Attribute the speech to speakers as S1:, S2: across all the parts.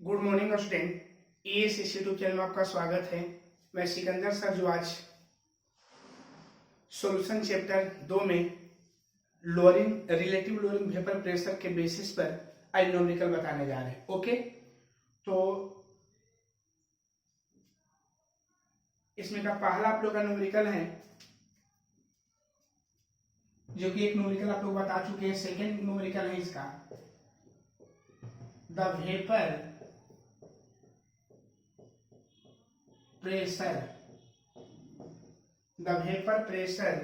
S1: Good morning student, ES YouTube channel में आपका स्वागत है। मैं सिकंदर सर जो आज सॉल्यूशन चैप्टर 2 में lowering relative lowering vapour pressure के बेसिस पर आज न्यूमेरिकल बताने जा रहे हैं। ओके, तो इसमें का पहला आप लोग का न्यूमेरिकल है जो कि एक न्यूमेरिकल आप लोग बता चुके हैं। सेकेंड न्यूमेरिकल है इसका the vapour pressure, the vapor pressure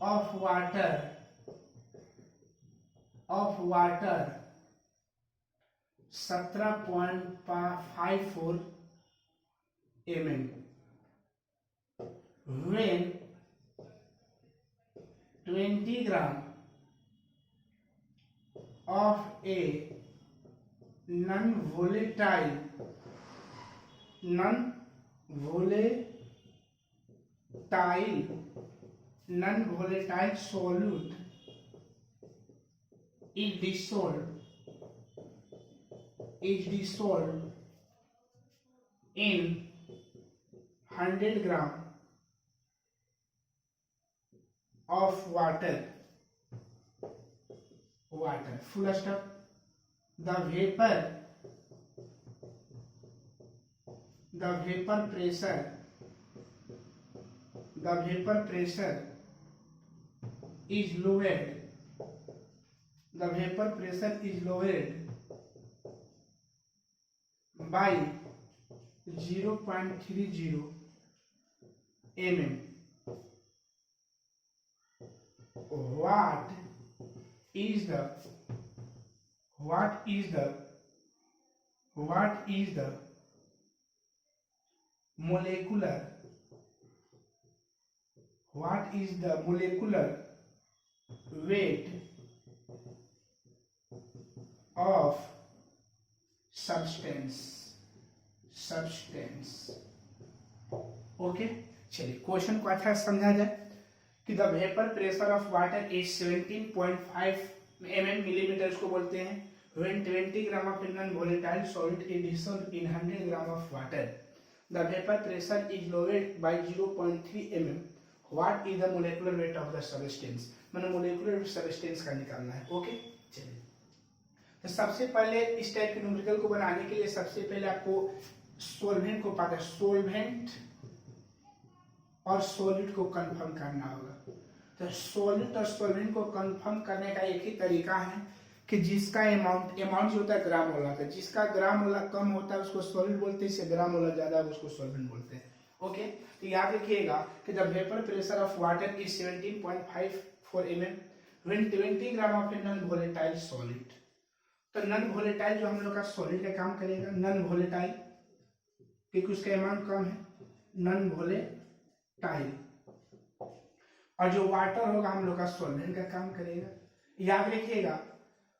S1: of water 17.54 mm when 20 gram of a non-volatile solute is dissolved in 100 gram of water full stop. The vapor pressure is lowered. The vapor pressure is lowered by 0.30 mm. What is the molecular weight of substance? Okay, चलिए question को अच्छा समझा जाए कि the vapour pressure of water is 17.5 mm millimetre को बोलते हैं when 20 gram of non-volatile solid is dissolved in 100 gram of water. The vapor pressure is lowered by 0.3 mm. What is the molecular weight of the substance? मैंने molecular substance का निकालना है। Okay, चलिए तो सबसे पहले इस टाइप के न्यूमेरिकल को बनाने के लिए सबसे पहले आपको सोल्वेंट को पता है, सोल्वेंट और सॉलिड को कंफर्म करना होगा। तो सॉलिड और सोल्वेंट को कंफर्म करने का एक ही तरीका है कि जिसका अमाउंट जो होता है ग्राम मोलर का, जिसका ग्राम मोलर कम होता है उसको सॉलिड बोलते हैं, जिससे ग्राम मोलर ज्यादा है उसको सॉल्वेंट बोलते हैं। ओके, तो याद रखिएगा कि the vapour pressure of water is 17.54 mm when 20 gram of a non volatile solid. तो नॉन वोलेटाइल जो हम लोग का सॉलिड का काम करेगा, नॉन वोलेटाइल क्योंकि उसका अमाउंट कम है, नॉन वोलेटाइल, और जो वाटर होगा हम लोग का सॉल्वेंट का काम करेगा। याद रखिएगा,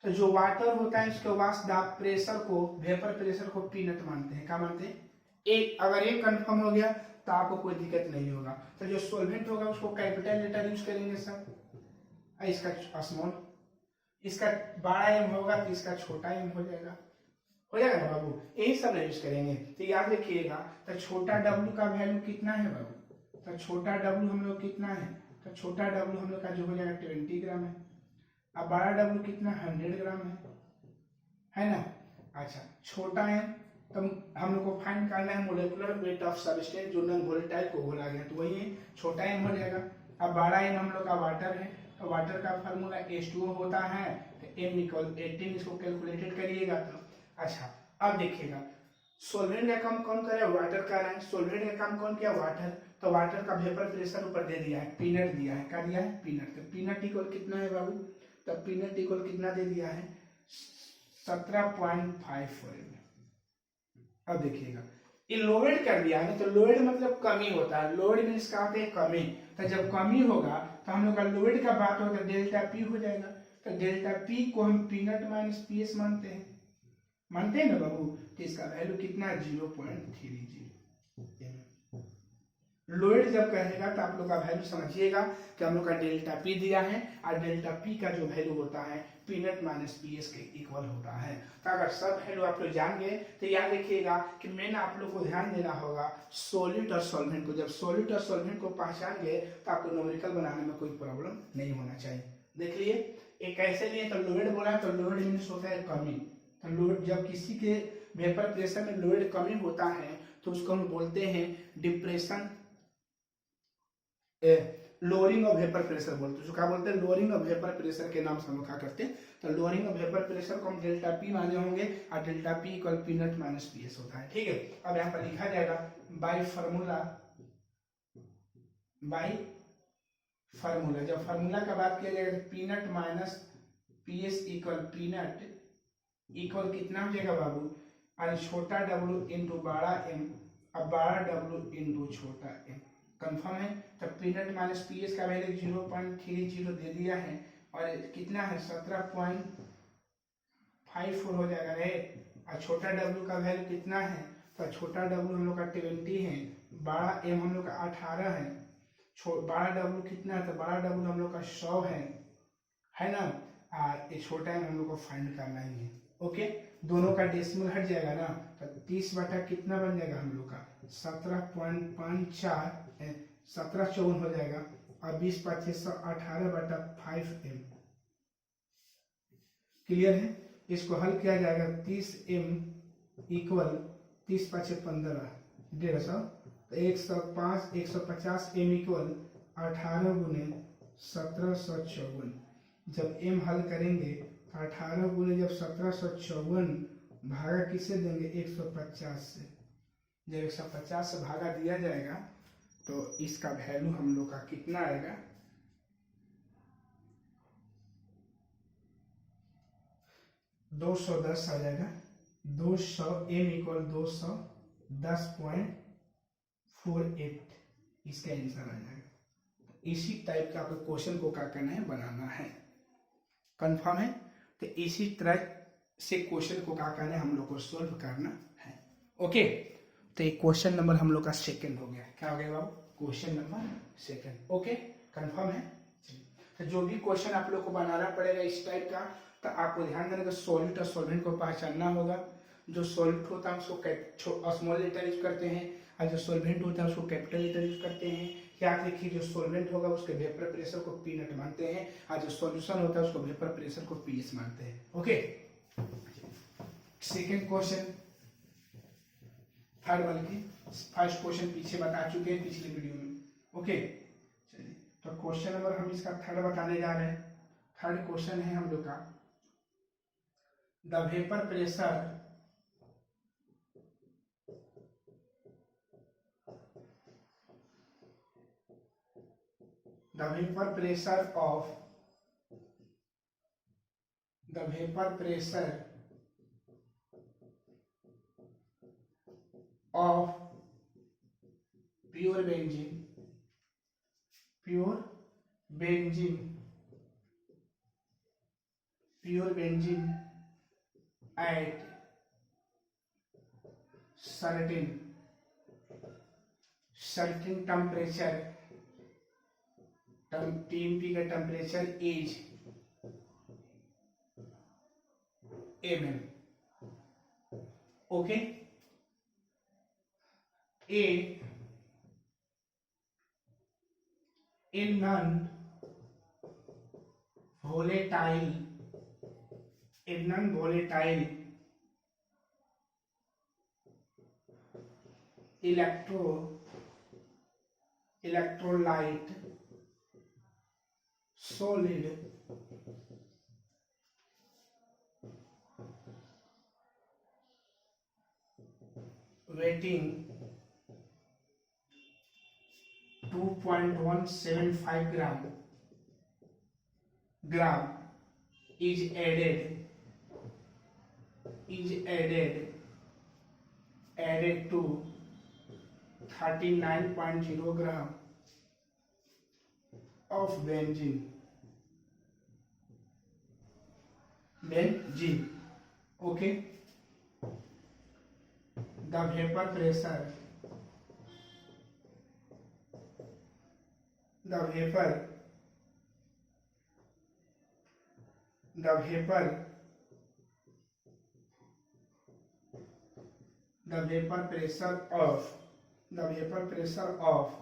S1: तो जो वाटर होता है उसके वास्ते आप प्रेशर को, वेपर प्रेशर को पीनट मानते हैं। क्या मानते हैं? एक, अगर एक कंफर्म हो गया तो आपको कोई दिक्कत नहीं होगा। तो जो सॉल्वेंट होगा उसको कैपिटल लेटर यूज करेंगे सर, इसका स्मॉल, इसका बड़ा एम होगा तो इसका छोटा एम हो जाएगा ना बाबू, यही सब यूज करेंगे। तो याद रखिएगा, तो छोटा डब्ल्यू का वैल्यू कितना है बाबू? तो छोटा डब्ल्यू हम लोग कितना है? तो छोटा डब्ल्यू हम लोग का जो हो जाएगा 20 ग्राम है। अब बड़ा डब्ल्यू कितना? 100 ग्राम है ना। अच्छा, छोटा है तो हम लोग को फाइंड करना है मोलेकुलर वेट ऑफ सब्सटेंस जो नॉन वोलेटाइल को बोला गया, तो वही है छोटा एम हो जाएगा। अब बड़ा एम हम लोग का वाटर है, तो वाटर का फार्मूला H2O होता है, तो M = 18, इसको कैलकुलेटेड करिएगा। तो अच्छा, अब देखिएगा सोल्वेंट का काम कौन करे? वाटर कर रहा है। सोल्वेंट का काम कौन किया? वाटर। तो वाटर का वेपर प्रेशर ऊपर दे दिया है, पीनट दिया है। क्या दिया है? पीनट। तो पीनट इक्वल कितना है बाबू? तो पीनट इक्वल कितना दे दिया है? 17.54 mm। अब देखिएगा ये लोवेड कर दिया है, तो लोवेड मतलब कमी होता है। लोड मीन्स क्या होता है? कमी। तो जब कमी होगा तो हम लोग का लोवेड का बात होगा, डेल्टा पी हो जाएगा। तो डेल्टा पी को हम पीनट माइनस पीएस मानते हैं ना बाबू। तो इसका वैल्यू कितना है? 0.30। लोड जब कहेगा तो आप लोग का वैल्यू समझिएगा कि हम लोग का डेल्टा पी दिया है और डेल्टा पी का जो वैल्यू होता है P naught minus P S के इक्वल होता है। तो अगर सब वैल्यू आप लोग जान गए तो याद रखिएगा कि मेन आप लोग को ध्यान देना होगा सॉलिड और सॉल्वेंट को। जब सॉलिड और सॉल्वेंट को पहचान गए तो आपको न्यूमेरिकल बनाने में कोई प्रॉब्लम नहीं होना चाहिए। देख लिए एक ऐसे लिए तो लोड बोला तो लोड मीन्स होता है कमी। तो लोड जब किसी के वेपर प्रेशर में लोड कमी होता है तो उसको हम बोलते हैं depression, lowering of vapour pressure बोलते हैं। क्या बोलते हैं? लोअरिंग ऑफ वेपर प्रेशर के नाम से हम क्या करते हैं। तो लोअरिंग ऑफ वेपर प्रेशर को हम डेल्टा पी माने होंगे और delta P equal P naught minus P S होता है। ठीक है, अब यहाँ पर लिखा जाएगा बाय फार्मूला, बाय फार्मूला। जब फार्मूला का बात किया जाएगा तो P naught minus P S equal P naught equal कितना हो जाएगा बाबू? और छोटा डब्ल्यू इंटू बड़ा एम और बड़ा डब्ल्यू इंटू छोटा एम। कंफर्म है? तो P naught minus P S का वैल्यू 0.30 दे दिया है और कितना है 17.54 हो जाएगा रे। और छोटा डब्ल्यू का वैल्यू कितना है? तो छोटा डब्ल्यू हम लोग का 20 है, बड़ा एम हम लोग का 18 है, बड़ा डब्ल्यू कितना है? तो बड़ा डब्ल्यू हम लोग का 100 है ना। ये छोटा एम हम लोग को फाइंड करना ही है। ओके, दोनों का डेसिमल हट जाएगा ना तो 30 बटा कितना बन जाएगा हम लोग का 17.54 1754 हो जाएगा और 20/518 बटा 5m। क्लियर है? इसको हल किया जाएगा 30m इक्वल 30×5 = 1500 तो 105 150m इक्वल 18 गुने 1754। जब m हल करेंगे 18 गुने जब 1754 भागा किसे देंगे 150 से। जब 150 से भागा दिया जाएगा तो इसका वैल्यू हम लोग का कितना आएगा? 210 आ जाएगा। 200 m इक्वल 210.48 इसका आंसर आ जाएगा। इसी टाइप का आपको क्वेश्चन को क्या करना है, बनाना है। कंफर्म है? तो इसी तरह से क्वेश्चन को क्या करना है, हम लोग को सोल्व करना है। ओके, तो ये क्वेश्चन नंबर हम लोग का सेकंड हो गया। क्या हो गया बाबू? Question number second. Okay, confirm है? तो जो भी क्वेश्चन आप लोग को बनाना पड़ेगा इस टाइप का, तो आपको ध्यान देना कि सॉलिड और सॉल्वेंट को पहचानना होगा। जो सॉलिड होता है उसको स्मॉल लेटर यूज करते हैं और जो सॉल्वेंट होता है उसको कैपिटल लेटर यूज करते हैं। याद रखिए जो सॉल्वेंट होगा उसके वेपर प्रेशर को पी नट मानते हैं और जो सॉल्यूशन होता है उसको वेपर प्रेशर को पी एस मानते हैं। ओके, सेकेंड क्वेश्चन, थर्ड वाले की फर्स्ट क्वेश्चन पीछे बता चुके हैं पिछले वीडियो में। ओके, चलिए तो क्वेश्चन नंबर हम इसका थर्ड बताने जा रहे हैं। थर्ड क्वेश्चन है हम लोग का the vapour pressure the vapor pressure of pure benzene at certain temperature, TMP का temperature is mm। Okay, in non-volatile electrolyte solid weighing 2.175 gram is added to 39.0 gram of benzene। Okay, the vapor pressure the vapor pressure of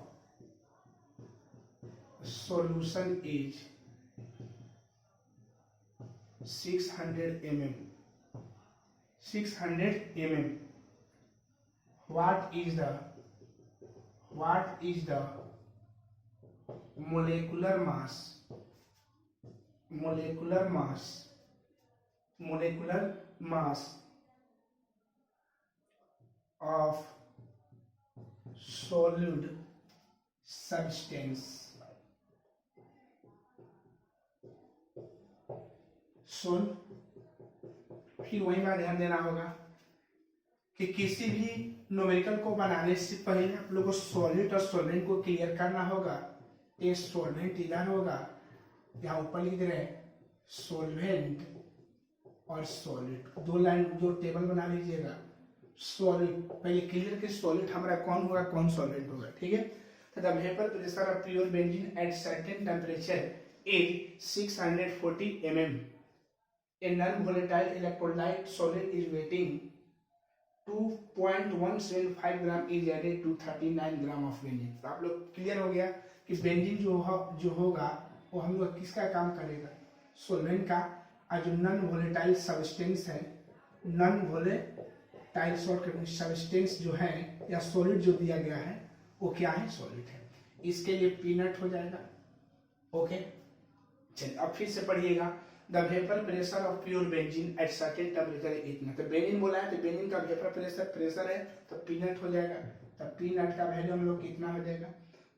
S1: solution is 600 mm. What is the molecular mass of solid substance? फिर वही बात ध्यान देना होगा कि किसी भी numerical को बनाने से पहले आप लोगों को सॉलिड और सॉल्वेंट को क्लियर करना होगा। ये सॉल्वेंट इधर होगा, यहाँ ऊपर लिख दे रहे हैं सॉल्वेंट और सॉलिड, दो लाइन जो टेबल बना लीजिएगा। सॉलिड पहले क्लियर कि सॉलिड हमारा कौन होगा, कौन सॉल्वेंट होगा, ठीक है। तो the vapour pressure of pure benzene at certain temperature is 640 mm. A non-volatile electrolyte solid is weighing 2.175 gram is added to 39 gram of benzene. तो आप लोग क्लियर हो गया कि बेंजीन जो होगा वो हम लोग किसका काम करेगा, सोलवेंट का। और जो नॉन वोलेटाइल सब्सटेंस है, नॉन वोलेटाइल सब्सटेंस जो है या सॉलिड जो दिया गया है वो क्या है, सॉलिड है। इसके लिए पीनट हो जाएगा। ओके चलिए अब फिर से पढ़िएगा। The vapour pressure of pure benzene at certain temperature इतना। तो बेंजीन बोला है तो बेंजीन का वेपर प्रेशर है तो पीनट हो जाएगा। तो पीनट का वैल्यू हम लोग कितना हो जाएगा,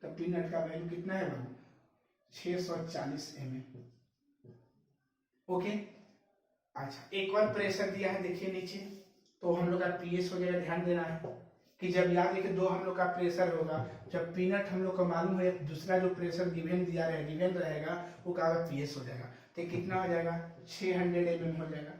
S1: तो पीनट का वैल्यू कितना है बाबू, 640 mm। ओके अच्छा, एक और प्रेशर दिया है देखिए नीचे, तो हम लोग का पीएस हो जाएगा। ध्यान देना है कि जब याद है कि दो हम लोग का प्रेशर होगा, जब पीनट हम लोग को मालूम है, दूसरा जो प्रेशर गिवन रहेगा वो क्या होगा, पीएस हो जाएगा। तो कितना हो जाएगा, 600 mm हो जाएगा।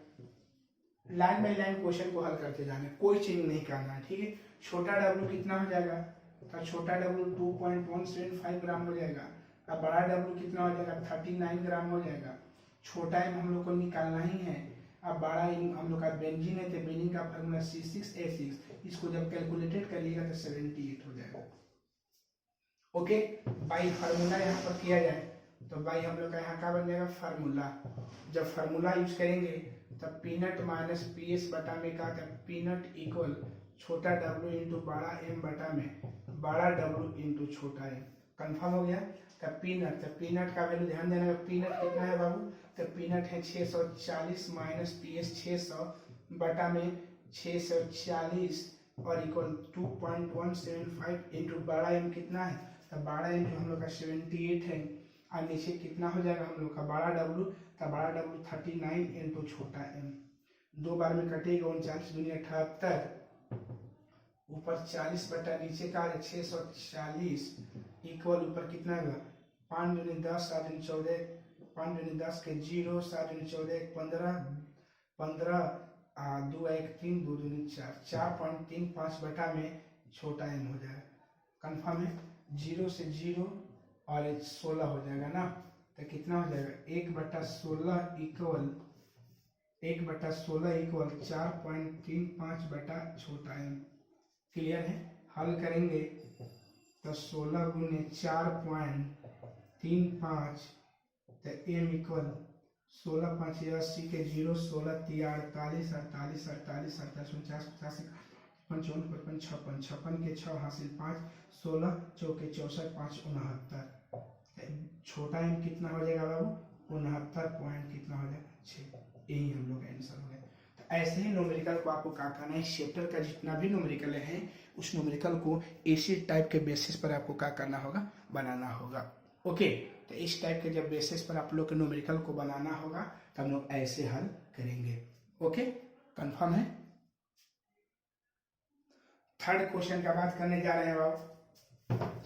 S1: लाइन बाय लाइन क्वेश्चन को हल करते जाना, कोई चेंज नहीं करना है, ठीक है। छोटा डब्ल्यू कितना हो जाएगा, तो छोटा डब्ल्यू 2.175 ग्राम हो जाएगा। अब बड़ा डब्ल्यू कितना हो जाएगा, 39 ग्राम हो जाएगा। छोटा एम हम लोग को निकालना ही है। अब बड़ा एम हम लोग का बेंजीन है, तो बेंजीन का फार्मूला C6H6, इसको जब कैलकुलेटेड करिएगा तो 78 हो जाएगा। ओके बाई फार्मूला यहाँ पर किया जाए तो बाई हम लोग का यहाँ का बन जाएगा फार्मूला। जब फार्मूला यूज करेंगे तब पीनट माइनस पीएस बटा में का, पीनट इक्वल छोटा डब्ल्यू इंटू बड़ा एम बटा में बड़ा डब्ल्यू इंटू छोटा एम। कंफर्म हो गया। तब पीनट का वैल्यू ध्यान देना, पीनट कितना है बाबू, तो पीनट है 640 माइनस पीएस 600 बटा में 640 और इक्वल 2.175 इंटू बड़ा एम कितना है, तो बड़ा एम जो हम लोग का 78 है, और नीचे कितना हो जाएगा हम लोग का बड़ा डब्ल्यू, तो बड़ा डब्ल्यू 39 इंटू छोटा एम। दो बार में कटेगा 39 दूनी 78, ऊपर 40 बटा नीचे का 640 इक्वल ऊपर कितना है 5 दूनी 10 7 दूनी 14, 5 दूनी 10 के 0 7 दूनी 14 15 15 2 1 3 2 दूनी 4 4.35 बटा में छोटा एम हो जाएगा। कंफर्म है। 0 से 0 और 16 हो जाएगा ना, तो कितना हो जाएगा 1/16 इक्वल 4.35 बटा छोटा एम। क्लियर है। हल करेंगे तो 16 गुने 4.35 तो एम इक्वल 16 5 80 के 0 16 3 48 48 48 48 49 85 55 55 56 56 के 6 हासिल 5 16 चौके 64 5 69। छोटा एम कितना हो जाएगा बाबू, 69 पॉइंट कितना हो जाएगा 6। यही हम लोग का आंसर हो गया। तो ऐसे ही न्यूमेरिकल को आपको क्या करना है, चैप्टर का जितना भी न्यूमेरिकल है उस न्यूमेरिकल को इसी टाइप के बेसिस पर आपको क्या करना होगा, बनाना होगा। ओके तो इस टाइप के जब बेसिस पर आप लोग के न्यूमेरिकल को बनाना होगा तो हम लोग ऐसे हल करेंगे। ओके कंफर्म है। थर्ड क्वेश्चन का बात करने जा रहे हैं बाबू।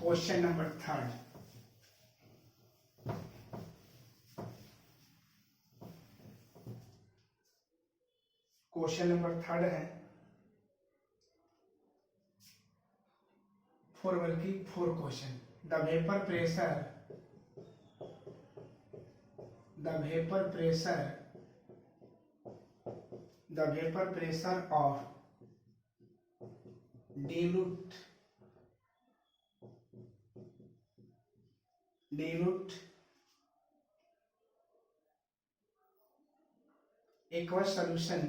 S1: Question number third, question number third है 4 question. The vapour pressure the vapour pressure of dilute aqueous solution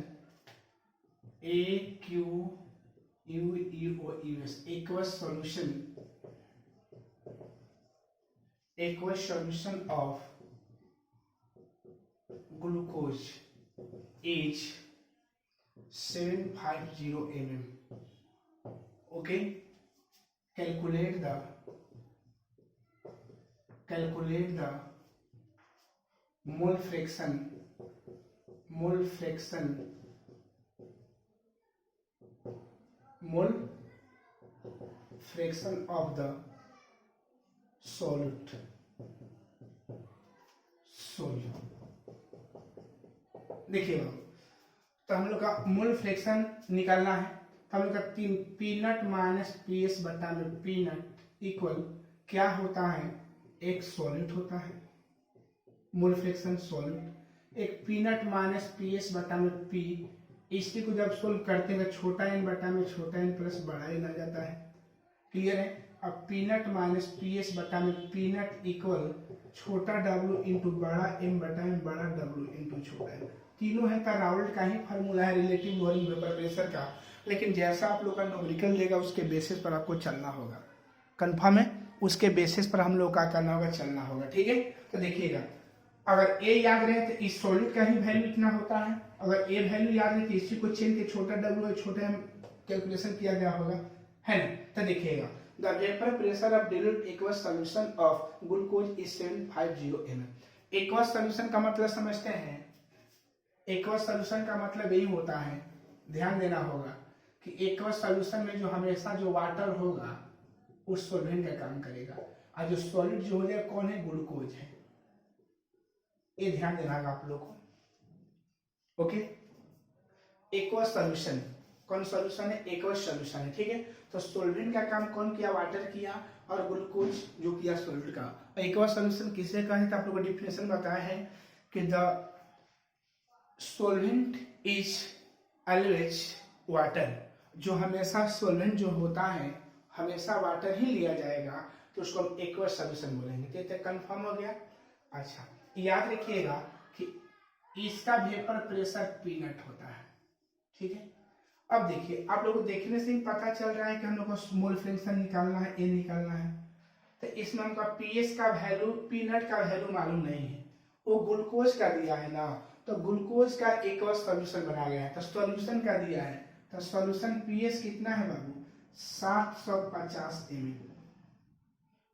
S1: aqueous solution of glucose is 750 mm. Okay, calculate the mole fraction of the solute. देखिएगा, तो हम लोग का mole fraction निकालना है। तो हम लोग का पीनट माइनस पीएस बटा में पीनट इक्वल क्या होता है, एक सॉलिड होता है, मोल फ्रैक्शन सॉलिड। एक पीनट माइनस पीएस बटा में पी, इसी को जब सोल्व करते हैं छोटा एन बटा में छोटा एन प्लस बड़ा एन आ जाता है। क्लियर है। अब पीनट माइनस पीएस बटा में पीनट इक्वल छोटा डब्ल्यू इंटू बड़ा एम बटा में बड़ा डब्ल्यू इंटू छोटा एम। तीनों है का राउल्ट का ही फार्मूला है रिलेटिव लोअरिंग वेपर प्रेशर का, लेकिन जैसा आप लोग का न्यूमेरिकल देगा उसके बेसिस पर आपको चलना होगा। कंफर्म है, उसके बेसिस पर हम लोग का करना होगा, चलना होगा। ठीक है, तो देखिएगा, अगर ए याद रहे तो इस सॉलिड का ही वैल्यू इतना होता है। अगर ए वैल्यू याद रहे तो इसी को चेन के छोटा डब्ल्यू और छोटा एम कैलकुलेशन किया गया होगा, है ना। तो देखिएगा, the vapour pressure of dilute aqueous solution of glucose is 750 mm। Aqueous solution का मतलब समझते हैं, एक्वस सॉल्यूशन का मतलब यही होता है, ध्यान देना होगा कि एक्वस सॉल्यूशन में जो हमेशा जो वाटर होगा उस सॉल्वेंट का काम करेगा, और जो सॉलिड जो हो जाएगा कौन है, ग्लूकोज है। ये ध्यान देना होगा आप लोग को। ओके, एक्वस सॉल्यूशन कौन सॉल्यूशन है, एक्वस सॉल्यूशन है। ठीक है, तो सॉल्वेंट का काम कौन किया, वाटर किया, और ग्लूकोज जो किया सॉल्वेंट का। एक्वस सॉल्यूशन किसे कहते हैं, आप लोगों को डिफिनेशन बताया है कि the solvent is always water. जो हमेशा सॉल्वेंट जो होता है हमेशा वाटर ही लिया जाएगा, तो उसको हम एक्वस सॉल्यूशन बोलेंगे। तो कंफर्म हो गया। अच्छा, याद रखिएगा कि इसका वेपर प्रेशर पीनट होता है। ठीक है, अब देखिए, आप लोगों को देखने से ही पता चल रहा है कि हम लोग को मोल फ्रैक्शन निकालना है, ए निकालना है। तो इसमें हमका पीएस का वैल्यू, पीनट का वैल्यू मालूम नहीं है, वो ग्लूकोज का दिया है ना, तो ग्लूकोज का एक्वस सॉल्यूशन बना गया है, तो सॉल्यूशन का दिया है, तो सॉल्यूशन पीएस कितना है बाबू, 750 ml।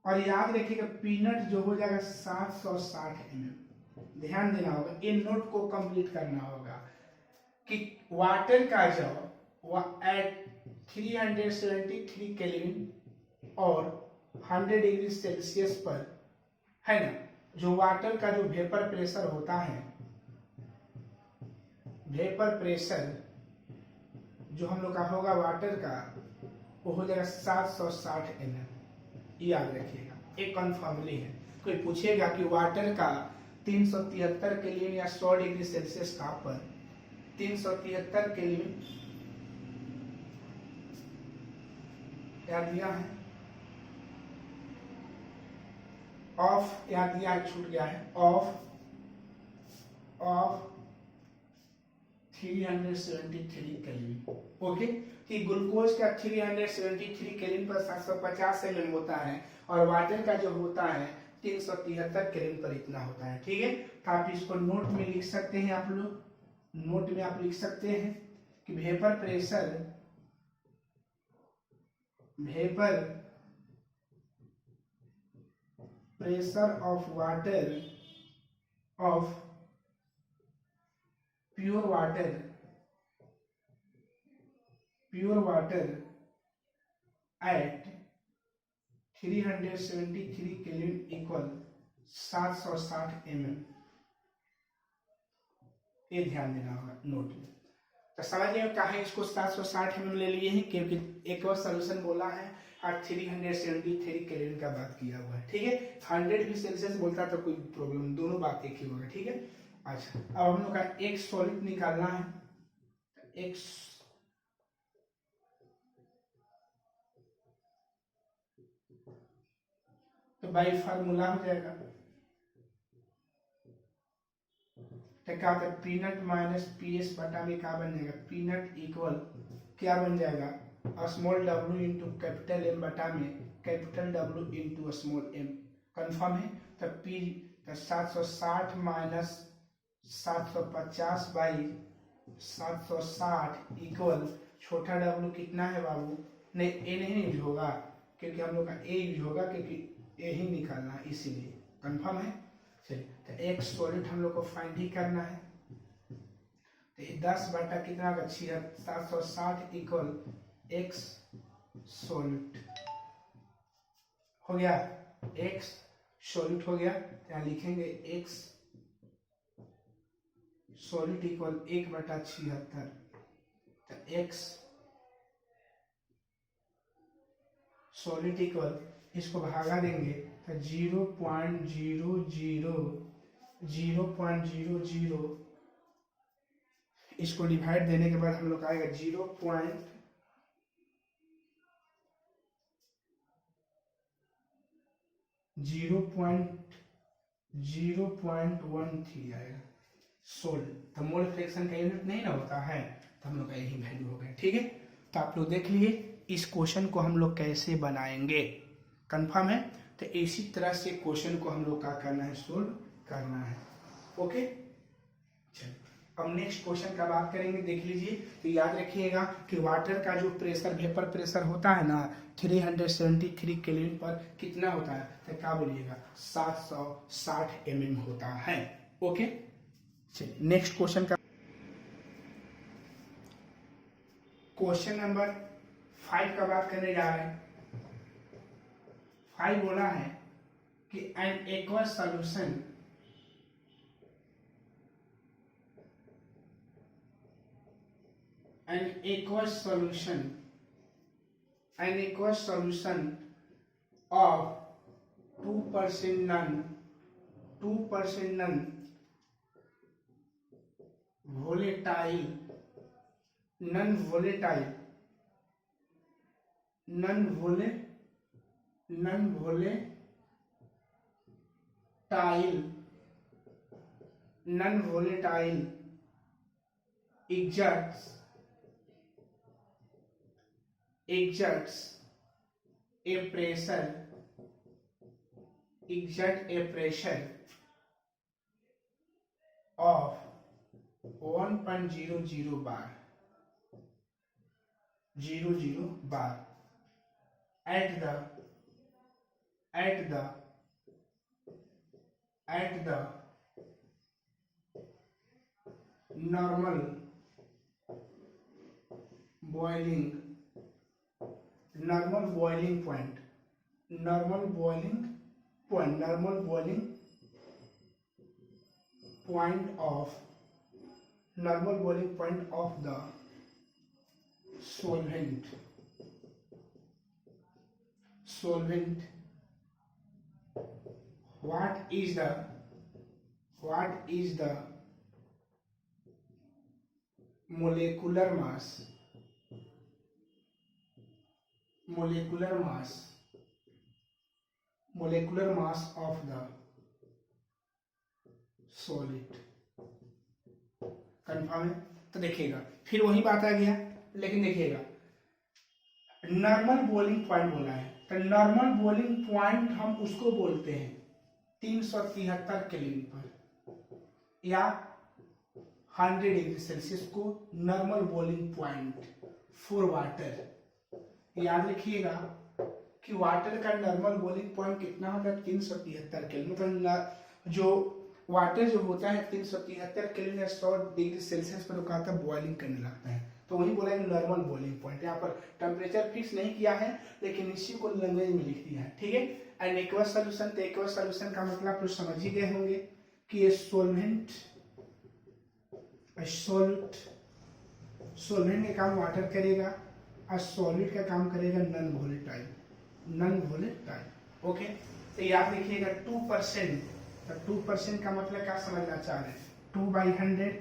S1: और याद रखिएगा पीनट जो हो जाएगा 760 ml। ध्यान देना होगा, इन नोट को कंप्लीट करना होगा कि वाटर का जब एट 373 केल्विन और 100 डिग्री सेल्सियस पर, है ना, जो वाटर का जो वेपर प्रेशर होता है, वेपर प्रेशर जो हम लोग का होगा वाटर का, वो हो जाएगा 760 ml। याद रखिएगा, एक कन्फर्मली है। कोई पूछेगा कि वाटर का 373 केल्विन या 100 डिग्री सेल्सियस ताप पर 373 केल्विन क्या दिया है, ऑफ या दिया है, छूट गया है, ऑफ 373 केल्विन। ओके, कि ग्लूकोज का 373 केल्विन पर 750 ml होता है, और वाटर का जो होता है 373 केल्विन पर इतना होता है। ठीक है, तो आप इसको नोट में लिख सकते हैं, आप लोग नोट में आप लिख सकते हैं कि vapour pressure of water of pure water at 373 kelvin equal 760 ml। ये ध्यान देना होगा नोट में। तो समझ लिया कहा है, इसको 760 ml ले लिए हैं क्योंकि एक्वस सॉल्यूशन बोला है, और 373 केल्विन का बात किया हुआ है, ठीक है। 100 भी सेल्सियस बोलता तो कोई प्रॉब्लम, दोनों बात एक ही होगा, ठीक है। अच्छा, अब हम लोग का एक सॉलिड निकालना है, एक तो बाई फार्मूला हो जाएगा, तो क्या होता है, पीनट माइनस पीएस बटा में क्या बन जाएगा, पीनट इक्वल क्या बन जाएगा, small W into capital M बटा में capital W into small M. Confirm है। तो पी 760 माइनस 750 बाई 760 इक्वल छोटा डब्ल्यू कितना है बाबू, नहीं ए नहीं यूज होगा क्योंकि हम लोग का ए यूज होगा क्योंकि ए ही निकालना है, इसीलिए। कंफर्म है। चलिए, तो एक सॉलिड हम लोग को फाइंड ही करना है, तो 10 बटा कितना का 760 इक्वल एक्स सॉलिड हो गया, एक्स सॉलिड हो गया। यहाँ लिखेंगे एक्स सॉलिड इक्वल 1 बटा 76, तो एक्स सॉलिड इक्वल, इसको भागा देंगे तो 0.00, इसको डिवाइड देने के बाद हम लोग आएगा 0.013 आएगा सोल। तो मोल फ्रैक्शन का यूनिट नहीं ना होता है, तो हम लोग का यही वैल्यू हो गया, ठीक है। तो आप लोग देख लिए इस क्वेश्चन को हम लोग कैसे बनाएंगे, कंफर्म है। तो इसी तरह से क्वेश्चन को हम लोग क्या करना है, सोल्व करना है, ओके। चलिए, अब नेक्स्ट क्वेश्चन का बात करेंगे, देख लीजिए। तो याद रखिएगा कि वाटर का जो प्रेशर, वेपर प्रेशर होता है ना 373 केल्विन पर कितना होता है, तो क्या बोलिएगा 760 mm होता है, ओके। चलिए, नेक्स्ट क्वेश्चन का क्वेश्चन नंबर 5 का बात करने जा रहे हैं। 5 बोला है कि an aqueous solution an aqueous solution of 2% non volatile exerts a pressure of 1.00 bar at the normal boiling point of the solvent what is the molecular mass of the solid। Confirm है। तो देखिएगा फिर वही बात आ गया, लेकिन देखिएगा normal boiling point बोला है, तो नॉर्मल बॉइलिंग पॉइंट हम उसको बोलते हैं 373 केल्विन पर या 100 डिग्री सेल्सियस को normal boiling point for water. याद रखिएगा कि वाटर का नॉर्मल बॉइलिंग पॉइंट कितना होता है, 373 केल्विन। मतलब जो वाटर जो होता है 373 केल्विन या 100 डिग्री सेल्सियस पर रुका था बॉइलिंग करने लगता है, तो वही बोला है नॉर्मल बॉइलिंग पॉइंट। यहाँ पर टेम्परेचर फिक्स नहीं किया है, लेकिन इसी को लैंग्वेज में लिख दिया है, ठीक है। एंड एक्वस सॉल्यूशन, तो एक्वस सॉल्यूशन का मतलब आप लोग समझ ही गए होंगे कि ये सॉल्वेंट का काम वाटर करेगा और सॉलिड का काम करेगा non volatile. Non volatile. Okay, तो याद रखिएगा 2%, तो 2% का मतलब क्या समझना चाह रहे हैं, 2/100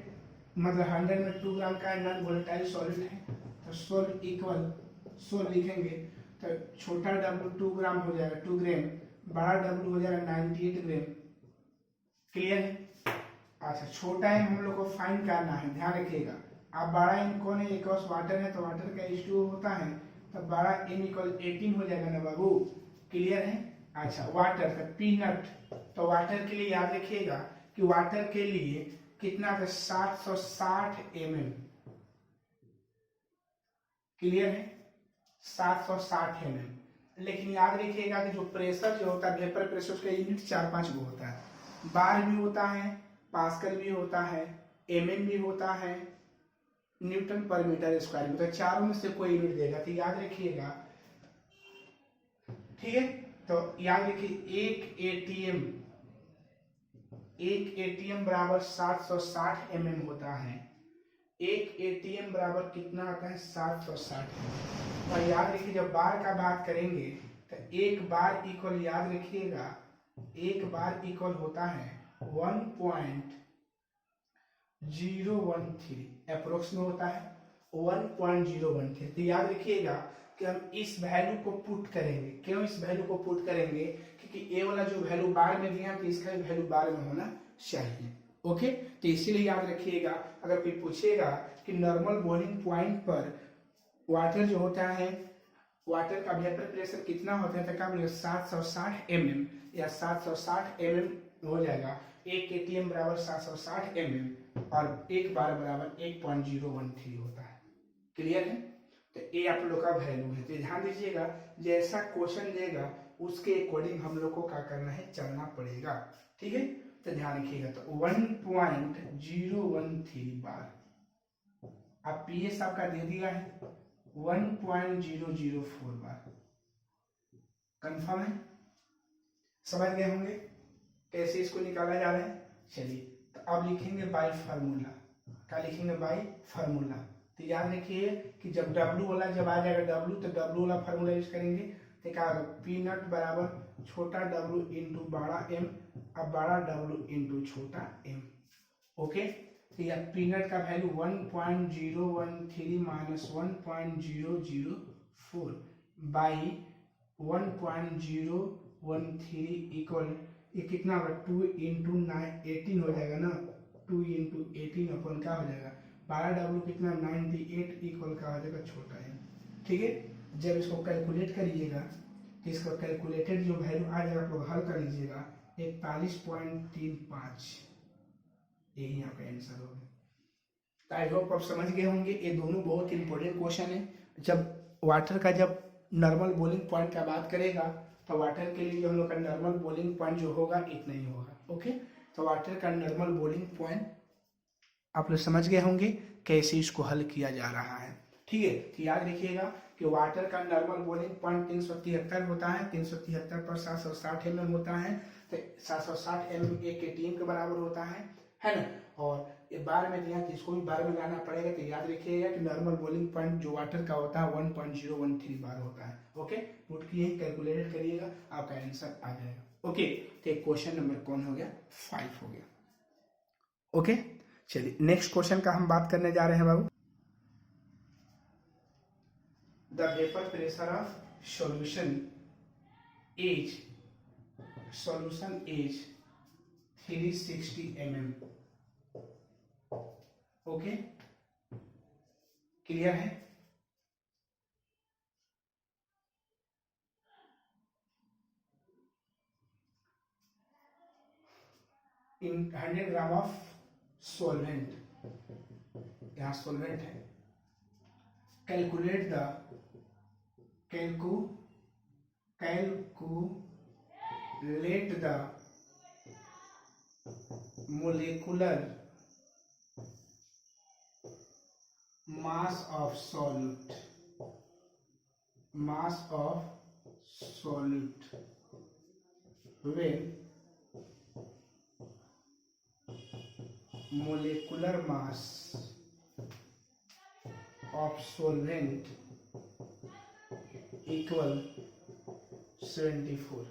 S1: मतलब 100 में 2 ग्राम का नॉन वोलेटाइल सॉलिड है, तो सोल इक्वल सोल लिखेंगे तो छोटा डब्लू 2 ग्राम हो जाएगा 2 ग्राम, बड़ा डब्लू हो जाएगा 98 ग्राम। क्लियर है? अच्छा, छोटा एम हम लोग को फाइंड करना है, ध्यान रखिएगा। अब बड़ा एम कौन है, एक वाटर है, तो वाटर का H2O होता है, तो बड़ा एम इक्वल 18 हो जाएगा ना बाबू। क्लियर है? अच्छा, वाटर का पीनट, तो वाटर के लिए याद रखिएगा कि वाटर के लिए कितना था, 760 mm। क्लियर है? 760 mm। लेकिन याद रखिएगा कि जो प्रेशर जो होता है, वेपर प्रेशर, उसका यूनिट 4-5 गो होता है, बार भी होता है, पास्कल भी होता है, mm भी होता है, न्यूटन पर मीटर स्क्वायर भी होता है, चारों में से कोई यूनिट देगा, तो याद रखिएगा। ठीक है, तो याद रखिए एक एटीएम बराबर 760 mm होता है। एक एटीएम बराबर कितना आता है, 760। और याद रखिए जब बार का बात करेंगे तो एक बार इक्वल, याद रखिएगा, एक बार इक्वल होता है 1.013, अप्रोक्स में होता है 1.013। तो याद रखिएगा कि हम इस वैल्यू को पुट करेंगे। क्यों इस वैल्यू को पुट करेंगे, क्योंकि ए वाला जो वैल्यू बार में दिया तो इसका वैल्यू बार में होना चाहिए। ओके, तो इसीलिए याद रखिएगा, अगर कोई पूछेगा कि नॉर्मल बॉइलिंग पॉइंट पर वाटर जो होता है, वाटर का वेपर प्रेशर कितना होता है, तो क्या बोलेगा 760 mm या 760 mm हो जाएगा। एक एटीएम बराबर 760 mm और एक बार बराबर 1.013 होता है। क्लियर है? तो ये आप लोग का वैल्यू है, तो ध्यान दीजिएगा, जैसा क्वेश्चन देगा उसके अकॉर्डिंग हम लोग को क्या करना है, चलना पड़ेगा। ठीक है, तो ध्यान रखिएगा। तो 1.013 बार, अब पीएस आपका दे दिया है 1.004 बार। कंफर्म है? समझ गए होंगे कैसे इसको निकाला जा रहा है। चलिए, तो अब लिखेंगे बाय फार्मूला। क्या लिखेंगे, बाय फार्मूला। तो याद रखिए कि जब W वाला जब आ जाएगा W, तो W वाला फार्मूला यूज करेंगे, तो क्या होगा, पी नट बराबर छोटा W इंटू बड़ा M, अब बड़ा W इंटू छोटा M। ओके, तो यह पी नट का वैल्यू 1.013 माइनस 1.004 बाई 1.013 इक्वल, ये कितना होगा, 2 इंटू 18 हो जाएगा ना, 2 इंटू 18 अपन क्या हो जाएगा, 12W कितना 98 इक्वल का हो जाएगा छोटा है। ठीक है, जब इसको कैलकुलेट करिएगा तो इसका कैलकुलेटेड जो वैल्यू आ जाएगा आप लोग हल कर लीजिएगा, 41.35, यही यहाँ का आंसर होगा। आई होप आप समझ गए होंगे। ये दोनों बहुत इंपॉर्टेंट क्वेश्चन है। जब वाटर का जब नॉर्मल बॉइलिंग पॉइंट का बात करेगा तो वाटर के लिए हम लोग का नॉर्मल बॉइलिंग पॉइंट जो होगा इतना ही होगा। ओके, तो वाटर का नॉर्मल बॉइलिंग पॉइंट आप लोग समझ गए होंगे कैसे इसको हल किया जा रहा है। ठीक है, तो याद रखिएगा कि वाटर का नॉर्मल बॉइलिंग पॉइंट 373 होता है, 373 पर 760 mm होता है, तो 760 mm एक एटीएम के बराबर होता है ना। और ये बार में दिया तो इसको भी बार में लाना पड़ेगा, तो याद रखिएगा कि नॉर्मल बॉइलिंग पॉइंट जो वाटर का होता है 1.013 बार होता है। ओके, नोट किए, कैलकुलेट करिएगा, आपका आंसर आ जाएगा। ओके, तो क्वेश्चन नंबर कौन हो गया, 5 हो गया। ओके, चलिए नेक्स्ट क्वेश्चन का हम बात करने जा रहे हैं बाबू। The vapour pressure of solution is 360 mm। Okay, clear है? इन 100 ग्राम ऑफ सोलवेंट, यहां सोलवेंट है, calculate the calculate the molecular mass of solute when molecular mass of solvent equal 74।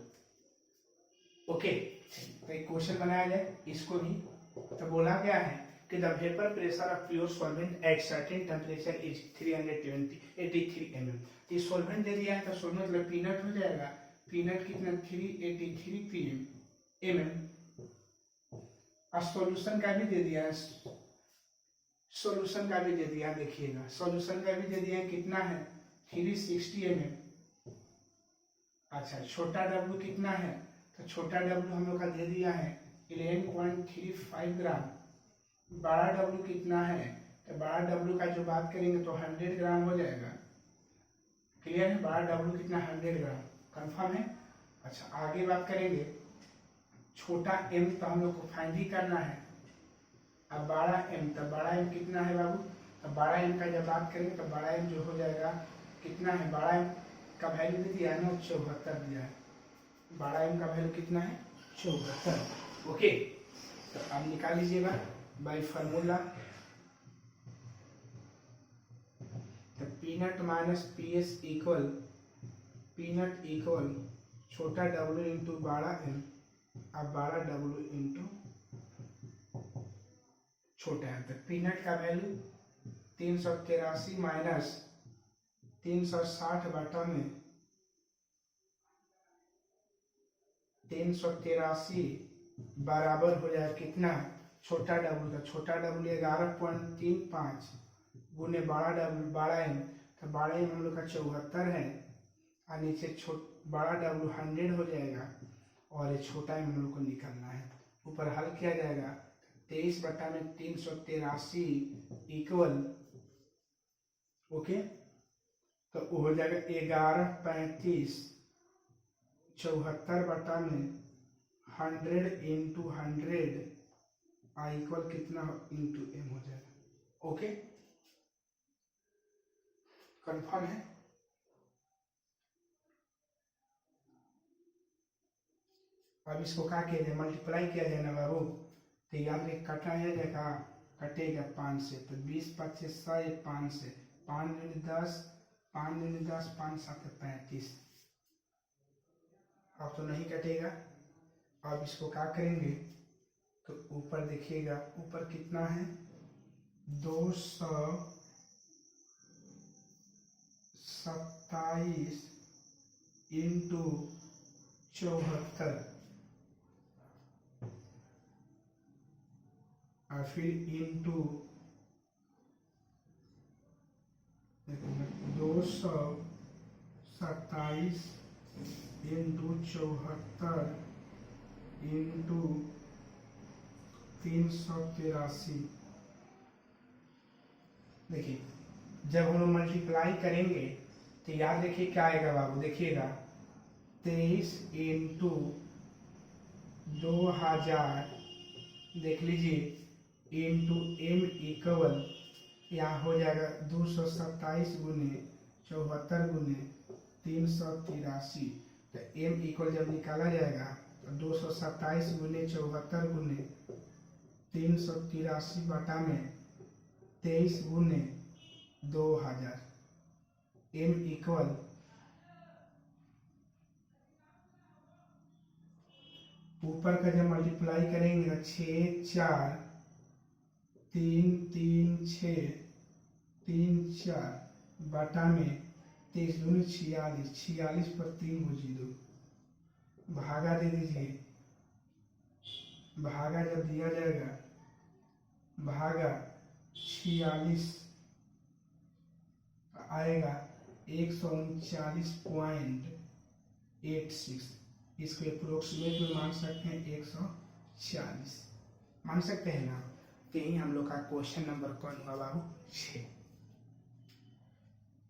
S1: Okay, तो एक क्वेश्चन बनाया जाए इसको भी। तो बोला गया है कि the vapour pressure of pure solvent at certain temperature is 383 mm। ये सॉल्वेंट दे दिया है तो सॉल्वेंट मतलब पीनट हो जाएगा। पीनट कितना 383 mm। और सॉल्यूशन का भी दे दिया है, सॉल्यूशन का भी दे दिया, देखिएगा सॉल्यूशन का भी दे दिया है, कितना है 360 mm। अच्छा, छोटा डब्ल्यू कितना है, तो छोटा डब्ल्यू हम लोग का दे दिया है 11.35 ग्राम। बड़ा डब्ल्यू कितना है, तो बड़ा डब्ल्यू का जो बात करेंगे तो 100 ग्राम हो जाएगा। क्लियर है, बड़ा डब्ल्यू कितना 100 ग्राम, कंफर्म है। अच्छा, आगे बात करेंगे छोटा एम, तो हम लोग को फाइंड ही करना है। अब बड़ा एम, तो बड़ा एम कितना है बाबू, तो बड़ा एम का जब बात करेंगे तो बड़ा एम जो हो जाएगा कितना है, बड़ा एम का वैल्यू दे दिया है ना 74 दिया है। बड़ा एम का वैल्यू कितना है 74। ओके, तो अब निकाल लीजिएगा बाई फार्मूला। तो peanut minus P S equal, peanut equal छोटा डब्ल्यू इंटू बड़ा एम, अब बड़ा डब्ल्यू इंटू छोटा एम। तो पीनट का वैल्यू 383 माइनस 360 बटा में 383 बराबर हो जाए कितना, छोटा डब्ल्यू का, छोटा डब्ल्यू 11.35 गुने बड़ा डब्ल्यू, बड़ा एम, तो बड़ा एम हम लोग का 74 है, और नीचे बड़ा डब्ल्यू 100 हो जाएगा, और ये छोटा एम हम लोग को निकालना है। ऊपर हल किया जाएगा 23 बटा में 383 इक्वल, ओके, तो हो जाएगा 11.35, 74 बटा में 100 इंटू 100 आई इक्वल कितना इंटू एम हो जाएगा। ओके, कंफर्म है। अब इसको क्या किया जाए, मल्टीप्लाई किया जाए ना बाबू, तो याद रखिए कटाया जाएगा, कटेगा 5 से, तो 20 25 100, 5 से 5 दूनी 10, 5 दूनी 10, 5 7 35। अब तो नहीं कटेगा। अब इसको क्या करेंगे, तो ऊपर देखिएगा ऊपर कितना है 227 इंटू 74, और फिर इंटू 227 इंटू 74 इंटू 383। देखिए जब हम लोग मल्टीप्लाई करेंगे तो याद रखिए क्या आएगा बाबू, देखिएगा 23 इंटू 2000, देख लीजिए इंटू एम इक्वल, यहाँ हो जाएगा 227 गुने 74 गुने 383। तो एम इक्वल जब निकाला जाएगा तो 227 गुने 74 गुने 383 बटा में 23 गुने 2000, एम इक्वल ऊपर का जब मल्टीप्लाई करेंगे 6 4 3 3 6 3 4 बटा में 23 दूनी 46, 46 पर 3 गुजी 2, भागा दे दीजिए। भागा जब दिया जाएगा, भागा 46 आएगा 139.86, इसको अप्रोक्सीमेट में मान सकते हैं 140 मान सकते हैं ना। तो यही हम लोग का क्वेश्चन नंबर कौन हुआ बाबू 6।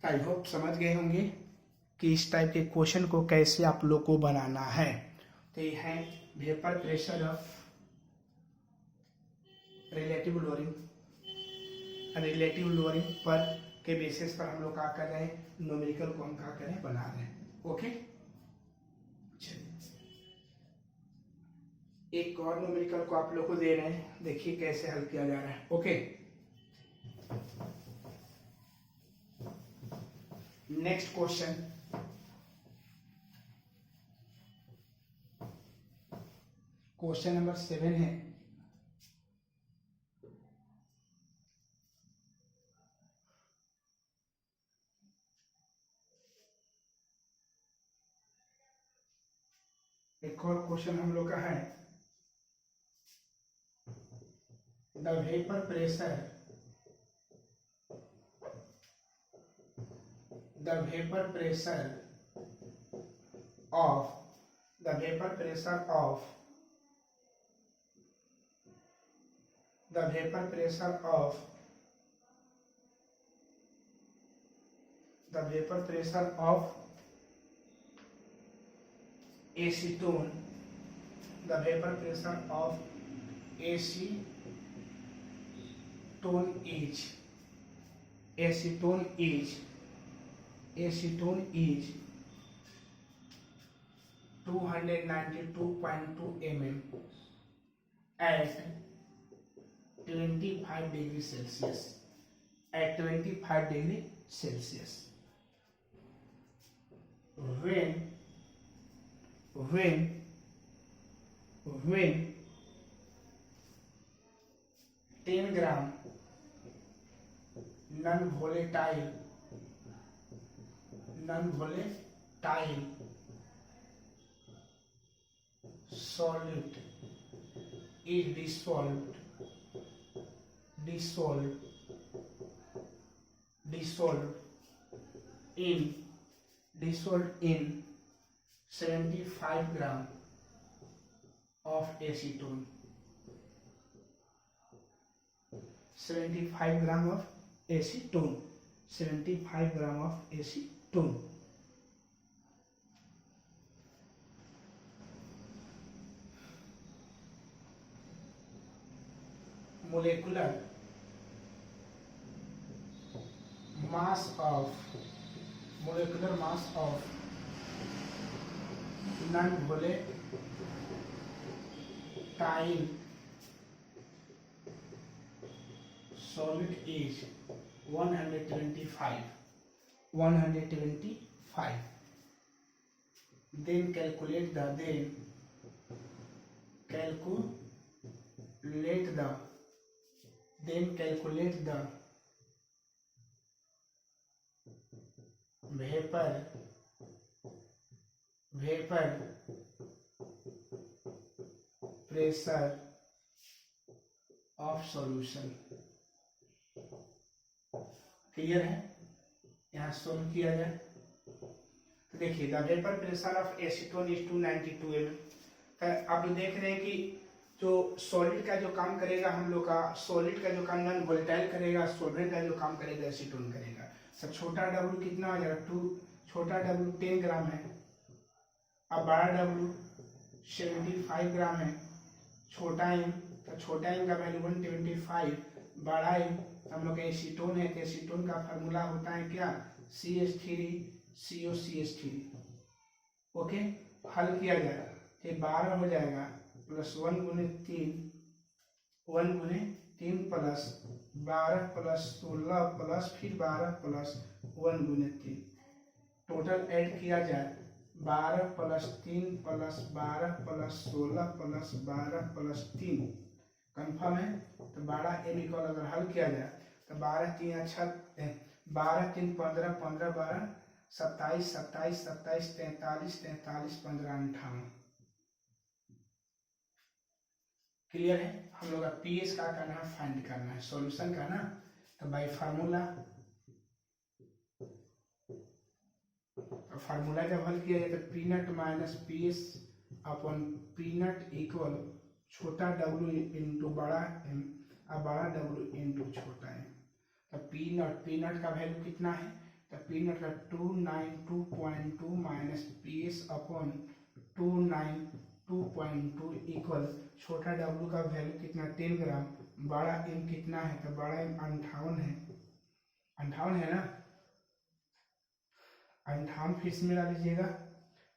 S1: आई होप समझ गए होंगे कि इस टाइप के क्वेश्चन को कैसे आप लोग को बनाना है। तो ये है vapour pressure of relative lowering, relative lowering पर के बेसिस पर हम लोग क्या कर रहे हैं, न्यूमेरिकल को हम क्या कर रहे हैं, बना रहे हैं। ओके, एक और न्यूमेरिकल को आप लोग को दे रहे हैं, देखिए कैसे हल किया जा रहा है। Okay, next question, question number 7 है, एक और क्वेश्चन हम लोग का है, the vapour pressure of the vapor pressure of acetone, the vapor pressure of acetone is 292.2 mm at 25 degree Celsius. At 25 degree Celsius. When 10 gram non-volatile solid is dissolved in 75 gram of acetone. 75 gram of acetone. 75 gram of acetone. Molecular mass of non-volatile solid is 125. Then calculate the vapor pressure of solution. Clear है? यहाँ solve किया जाए तो देखिए, the vapour pressure of acetone is 292 mm। आप देख रहे हैं कि जो सॉलिड का जो काम करेगा हम लोग का, सॉलिड का जो काम नॉन वोलेटाइल करेगा, सॉल्वेंट का जो काम करेगा एसीटोन करेगा। सब छोटा डब्ल्यू कितना हो जाएगा, 2, छोटा डब्ल्यू 10 ग्राम है, अब बड़ा डब्ल्यू 75 ग्राम है, छोटा एम, तो छोटा एम का वैल्यू 125, बड़ा एम हम लोग एसीटोन है, तो एसीटोन का फार्मूला होता है क्या, CH3COCH3। ओके, हल किया जाएगा तो 12 हो जाएगा प्लस 1 गुने 3 प्लस 12 प्लस 16 प्लस फिर 12 प्लस 1 गुने 3, टोटल ऐड किया जाए 12 plus 3 plus 12 plus 16 plus 12 plus 3, confirm है। तो 12 एम इक्वल अगर हल किया जाए तो 12 3 अच्छा 12 3 15 15 12 27 27 27 43 43 15 58। क्लियर है? हम लोग का पीएच का करना है, फाइंड करना है सॉल्यूशन का ना। तो बाय फार्मूला, फार्मूला जब हल किया जाए तो P naught minus PH upon P naught equal छोटा डब्ल्यू इंटू बड़ा एम और बड़ा डब्ल्यू इंटू छोटा एम। तो पी नट का वैल्यू कितना है, तो पी नट का 292.2 माइनस पीएच अपॉन 292.2 इक्वल छोटा डब्ल्यू का वैल्यू कितना 10 ग्राम, बड़ा एम कितना है, तो बड़ा एम 58 है, 58 है ना, 58 फिर से मिला लीजिएगा,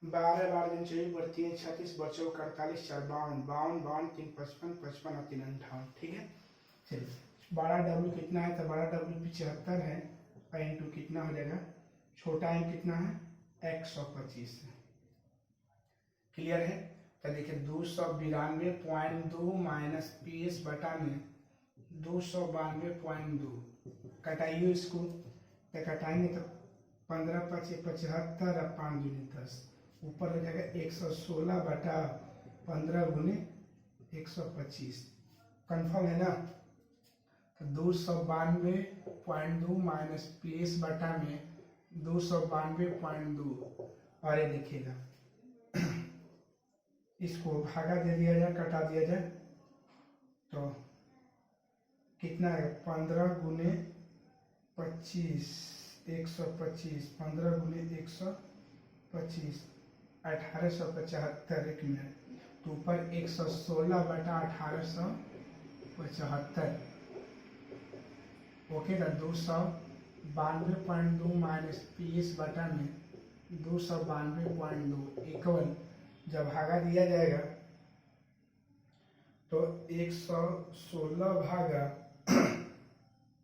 S1: 12 बार दिन 24 बढ़ती है 36 बच्चों 48 4 52 3 55 55 और 3 58। ठीक है, चलिए बड़ा डब्ल्यू कितना है, तो बड़ा डब्ल्यू 75 है, इंटू कितना हो जाएगा, छोटा एम कितना है 125 है। क्लियर है? तो देखिए 292.2 माइनस PS बटा में 292.2 कटाइए इसको, तो कटाएंगे तो 15 पचे 75 और 5 दूनी 10, ऊपर हो जाएगा 116 बटा 15 गुने 125। कन्फर्म है ना। तो 292.2 माइनस PS बटा में 292.2, और ये देखिएगा इसको भागा दे दिया जाए, कटा दिया जाए तो कितना है 15 गुने 25 125, 15 गुने 125 1875 एक मिनट, तो ऊपर 116 बटा 1875। ओके तो 292.2 माइनस PS बटा में 292.2 इक्वल जब भागा दिया जाएगा तो 116 भागा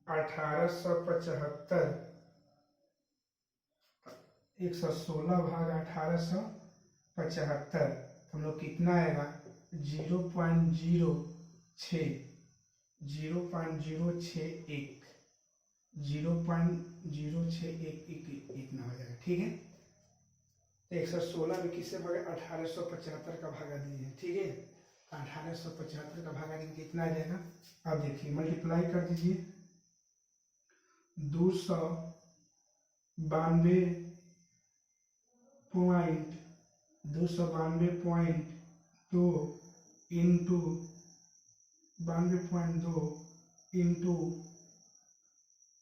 S1: 1875, 116 भागा 1875 हम लोग कितना आएगा 0.06, 0.061, 0.061 इतना हो जाएगा। ठीक है, 116 में किससे भागा 1875 का भागा दिए, ठीक है, 1875 का भागा देंगे कितना आ जाएगा। अब देखिए मल्टीप्लाई कर दीजिए, 292.2 इंटू 92.2 इंटू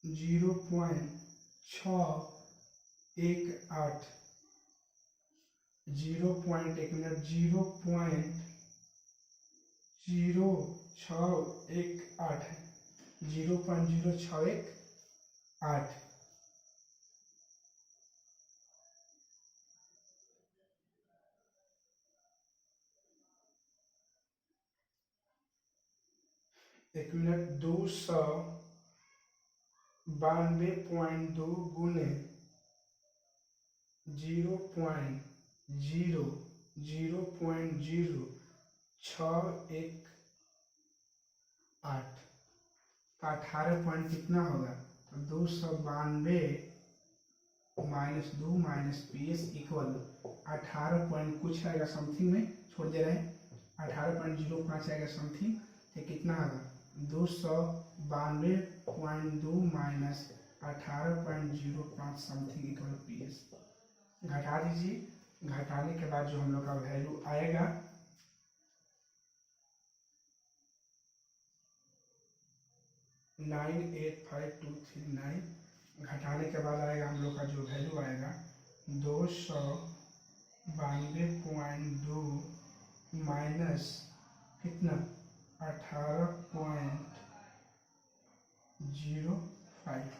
S1: 0.618, 0.0618 एक मिनट 292.2 गुने 0.0618, 18 पॉइंट कितना होगा, तो 292 minus 2 minus PS equal 18 point कुछ आएगा समथिंग में, छोड़ दे रहे हैं 18.05 आएगा समथिंग, तो कितना होगा 292.2 माइनस 18.05 समथिंग इक्वल PS। घटा दीजिए, घटाने के बाद जो हम लोग का वैल्यू आएगा 985,239, घटाने के बाद आएगा हम लोग का जो वैल्यू आएगा 292.2 माइनस कितना 18.05,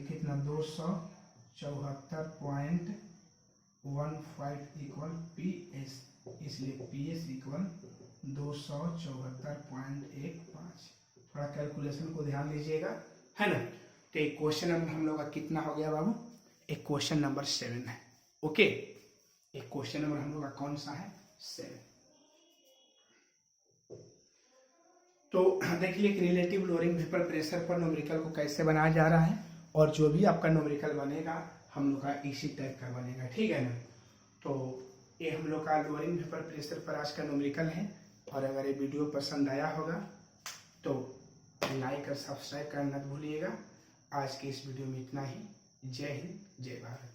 S1: कितना 274.15 इक्वल PS, इसलिए PS इक्वल 274.15। थोड़ा कैलकुलेशन को ध्यान दीजिएगा, है ना। तो एक क्वेश्चन नंबर हम लोग का कितना हो गया बाबू, एक क्वेश्चन नंबर 7 है। ओके, एक क्वेश्चन नंबर हम लोग का कौन सा है 7। तो देखिए एक रिलेटिव लोअरिंग वेपर प्रेशर पर न्यूमेरिकल को कैसे बनाया जा रहा है, और जो भी आपका न्यूमेरिकल बनेगा हम लोग का इसी टाइप का बनेगा, ठीक है ना। तो ये हम लोग का लोअरिंग वेपर प्रेशर पर आज का न्यूमेरिकल है, और अगर ये वीडियो पसंद आया होगा तो लाइक और सब्सक्राइब करना मत भूलिएगा। आज की इस वीडियो में इतना ही। जय हिंद, जय भारत।